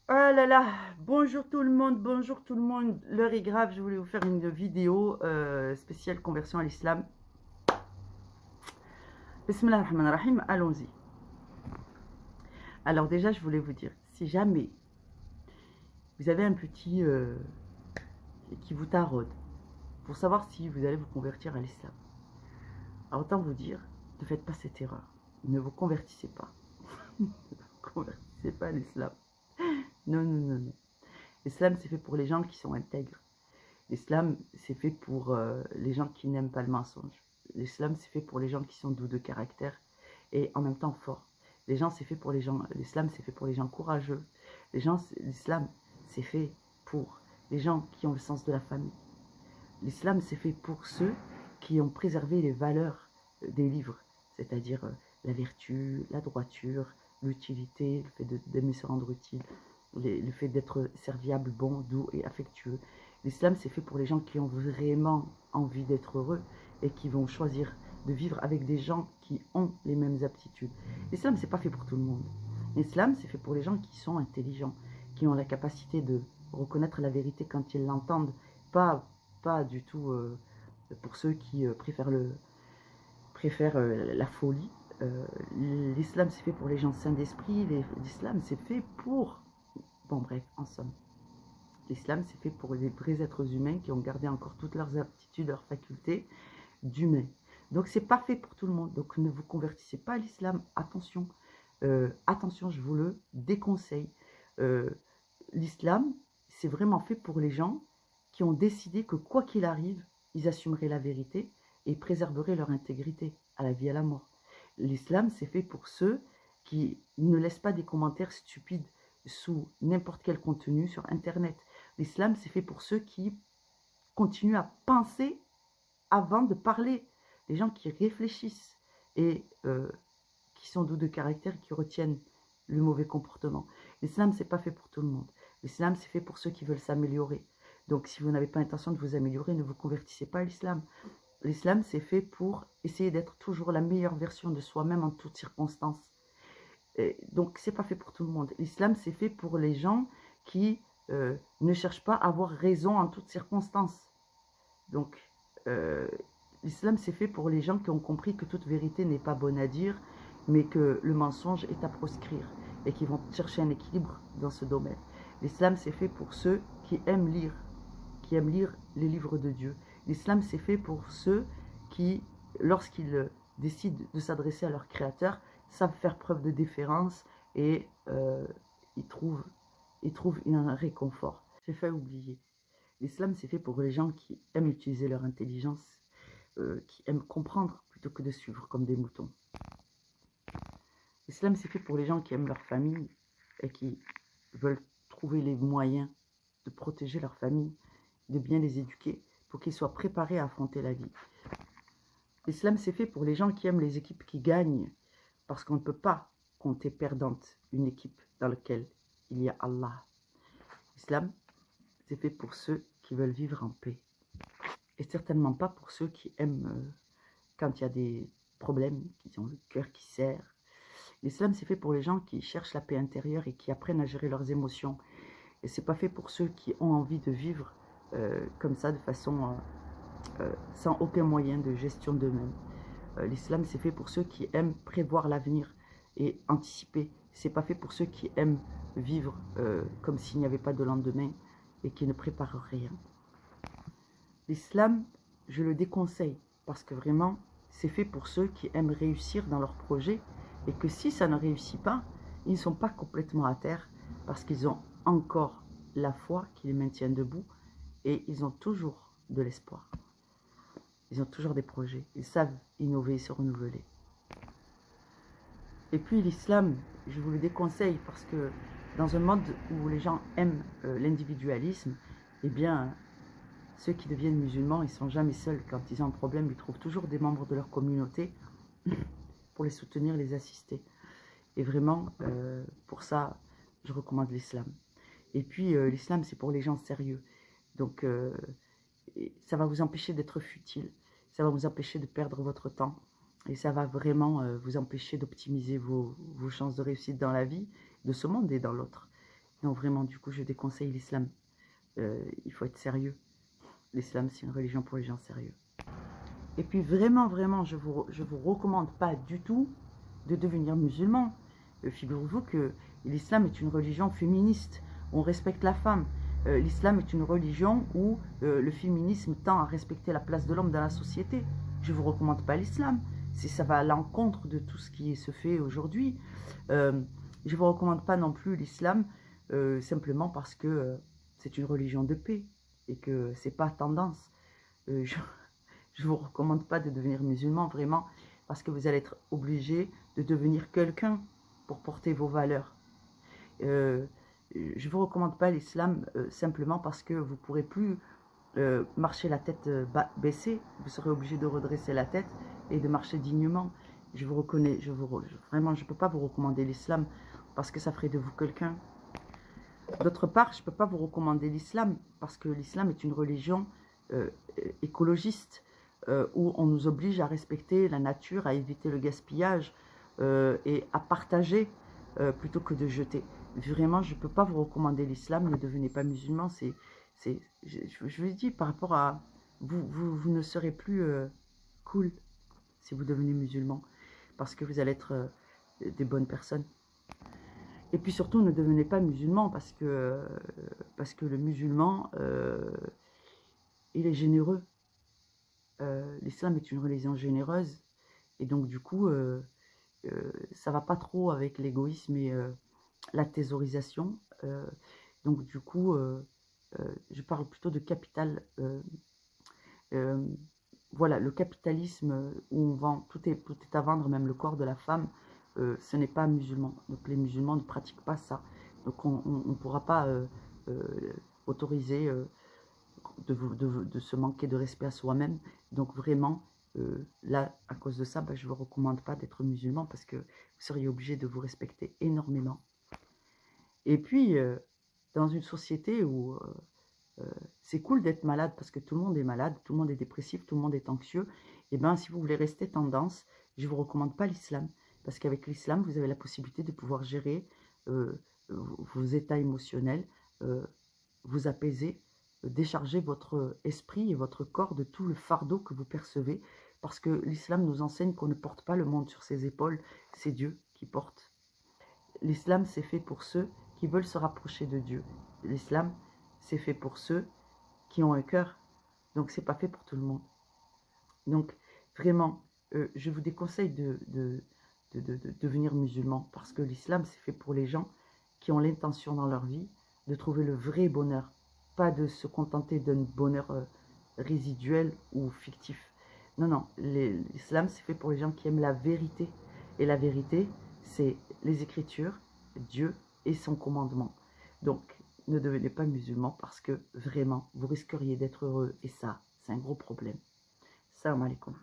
Oh là là, bonjour tout le monde, l'heure est grave, je voulais vous faire une vidéo spéciale conversion à l'islam. Bismillah ar-Rahman ar-Rahim, allons-y. Alors déjà, je voulais vous dire, si jamais vous avez un petit qui vous taraude pour savoir si vous allez vous convertir à l'islam, alors autant vous dire, ne faites pas cette erreur, ne vous convertissez pas. Ne vous convertissez pas à l'islam. Non, non, non, non. L'islam, c'est fait pour les gens qui sont intègres. L'islam, c'est fait pour les gens qui n'aiment pas le mensonge. L'islam, c'est fait pour les gens qui sont doux de caractère et en même temps forts. L'islam, c'est fait pour les gens courageux. L'islam, c'est fait pour les gens qui ont le sens de la famille. L'islam, c'est fait pour ceux qui ont préservé les valeurs des livres, c'est-à-dire la vertu, la droiture, l'utilité, le fait d'aimer se rendre utile, le fait d'être serviable, bon, doux et affectueux. L'islam, c'est fait pour les gens qui ont vraiment envie d'être heureux et qui vont choisir de vivre avec des gens qui ont les mêmes aptitudes. L'islam, c'est pas fait pour tout le monde. L'islam, c'est fait pour les gens qui sont intelligents, qui ont la capacité de reconnaître la vérité quand ils l'entendent, pas du tout pour ceux qui préfèrent la folie. L'islam, c'est fait pour les gens sains d'esprit. L'islam, c'est fait pour... Bon, bref, en somme. L'islam, c'est fait pour les vrais êtres humains qui ont gardé encore toutes leurs aptitudes, leurs facultés d'humains. Donc, c'est pas fait pour tout le monde. Donc, ne vous convertissez pas à l'islam. Attention. Attention, je vous le déconseille. L'islam, c'est vraiment fait pour les gens qui ont décidé que quoi qu'il arrive, ils assumeraient la vérité et préserveraient leur intégrité à la vie et à la mort. L'islam, c'est fait pour ceux qui ne laissent pas des commentaires stupides sous n'importe quel contenu sur Internet. L'islam, c'est fait pour ceux qui continuent à penser avant de parler. Les gens qui réfléchissent et qui sont doux de caractère, qui retiennent le mauvais comportement. L'islam, c'est pas fait pour tout le monde. L'islam, c'est fait pour ceux qui veulent s'améliorer. Donc, si vous n'avez pas l'intention de vous améliorer, ne vous convertissez pas à l'islam. L'islam, c'est fait pour essayer d'être toujours la meilleure version de soi-même en toutes circonstances. Donc, c'est pas fait pour tout le monde. L'islam, c'est fait pour les gens qui ne cherchent pas à avoir raison en toutes circonstances. Donc, l'islam, c'est fait pour les gens qui ont compris que toute vérité n'est pas bonne à dire, mais que le mensonge est à proscrire et qui vont chercher un équilibre dans ce domaine. L'islam, c'est fait pour ceux qui aiment lire les livres de Dieu. L'islam, c'est fait pour ceux qui, lorsqu'ils décident de s'adresser à leur créateur, savent faire preuve de déférence et ils trouvent un réconfort. J'ai failli oublier. L'islam, c'est fait pour les gens qui aiment utiliser leur intelligence, qui aiment comprendre plutôt que de suivre comme des moutons. L'islam, c'est fait pour les gens qui aiment leur famille et qui veulent trouver les moyens de protéger leur famille, de bien les éduquer pour qu'ils soient préparés à affronter la vie. L'islam, c'est fait pour les gens qui aiment les équipes qui gagnent, parce qu'on ne peut pas compter perdante une équipe dans laquelle il y a Allah. L'islam, c'est fait pour ceux qui veulent vivre en paix. Et certainement pas pour ceux qui aiment quand il y a des problèmes, qui ont le cœur qui serre. L'islam, c'est fait pour les gens qui cherchent la paix intérieure et qui apprennent à gérer leurs émotions. Et c'est pas fait pour ceux qui ont envie de vivre comme ça, de façon sans aucun moyen de gestion d'eux-mêmes. L'islam, c'est fait pour ceux qui aiment prévoir l'avenir et anticiper. C'est pas fait pour ceux qui aiment vivre comme s'il n'y avait pas de lendemain et qui ne préparent rien. L'islam, je le déconseille parce que vraiment, c'est fait pour ceux qui aiment réussir dans leurs projets et que si ça ne réussit pas, ils ne sont pas complètement à terre parce qu'ils ont encore la foi qui les maintient debout et ils ont toujours de l'espoir. Ils ont toujours des projets. Ils savent innover et se renouveler. Et puis l'islam, je vous le déconseille parce que dans un monde où les gens aiment l'individualisme, eh bien, ceux qui deviennent musulmans, ils ne sont jamais seuls. Quand ils ont un problème, ils trouvent toujours des membres de leur communauté pour les soutenir, les assister. Et vraiment, pour ça, je recommande l'islam. Et puis, l'islam, c'est pour les gens sérieux. Donc, ça va vous empêcher d'être futile. Ça va vous empêcher de perdre votre temps. Et ça va vraiment vous empêcher d'optimiser vos chances de réussite dans la vie, de ce monde et dans l'autre. Non, vraiment, du coup, je déconseille l'islam. Il faut être sérieux. L'islam, c'est une religion pour les gens sérieux. Et puis vraiment, vraiment, je vous recommande pas du tout de devenir musulman. Figurez-vous que l'islam est une religion féministe. On respecte la femme. L'islam est une religion où le féminisme tend à respecter la place de l'homme dans la société. Je ne vous recommande pas l'islam. Ça va à l'encontre de tout ce qui se fait aujourd'hui. Je ne vous recommande pas non plus l'islam simplement parce que c'est une religion de paix et que c'est pas tendance. Je ne vous recommande pas de devenir musulman, vraiment, parce que vous allez être obligé de devenir quelqu'un pour porter vos valeurs. Je ne vous recommande pas l'islam simplement parce que vous ne pourrez plus marcher la tête baissée. Vous serez obligé de redresser la tête et de marcher dignement. Je vous reconnais, vraiment, je ne peux pas vous recommander l'islam parce que ça ferait de vous quelqu'un. D'autre part, je ne peux pas vous recommander l'islam parce que l'islam est une religion écologiste où on nous oblige à respecter la nature, à éviter le gaspillage et à partager plutôt que de jeter. Vraiment, je ne peux pas vous recommander l'islam, ne devenez pas musulman. Je vous dis, par rapport à... Vous ne serez plus cool si vous devenez musulman parce que vous allez être des bonnes personnes. Et puis surtout, ne devenez pas musulman parce que le musulman, il est généreux. L'islam est une religion généreuse. Et donc, du coup, ça va pas trop avec l'égoïsme et la thésaurisation. Donc, du coup, je parle plutôt de capital. Voilà, le capitalisme où on vend, tout est à vendre, même le corps de la femme. Ce n'est pas musulman. Donc les musulmans ne pratiquent pas ça. Donc on ne pourra pas autoriser de se manquer de respect à soi-même. Donc vraiment, là, à cause de ça, je ne vous recommande pas d'être musulman parce que vous seriez obligé de vous respecter énormément. Et puis, dans une société où c'est cool d'être malade parce que tout le monde est malade, tout le monde est dépressif, tout le monde est anxieux, et bien si vous voulez rester tendance, je ne vous recommande pas l'islam. Parce qu'avec l'islam, vous avez la possibilité de pouvoir gérer vos états émotionnels, vous apaiser, décharger votre esprit et votre corps de tout le fardeau que vous percevez. Parce que l'islam nous enseigne qu'on ne porte pas le monde sur ses épaules, c'est Dieu qui porte. L'islam, c'est fait pour ceux qui veulent se rapprocher de Dieu. L'islam, c'est fait pour ceux qui ont un cœur. Donc, c'est pas fait pour tout le monde. Donc, vraiment, je vous déconseille de devenir musulman parce que l'islam, c'est fait pour les gens qui ont l'intention dans leur vie de trouver le vrai bonheur, pas de se contenter d'un bonheur résiduel ou fictif. Non, non, l'islam, c'est fait pour les gens qui aiment la vérité. Et la vérité, c'est les Écritures, Dieu et son commandement. Donc, ne devenez pas musulman parce que vraiment, vous risqueriez d'être heureux et ça, c'est un gros problème. Salam alaikum.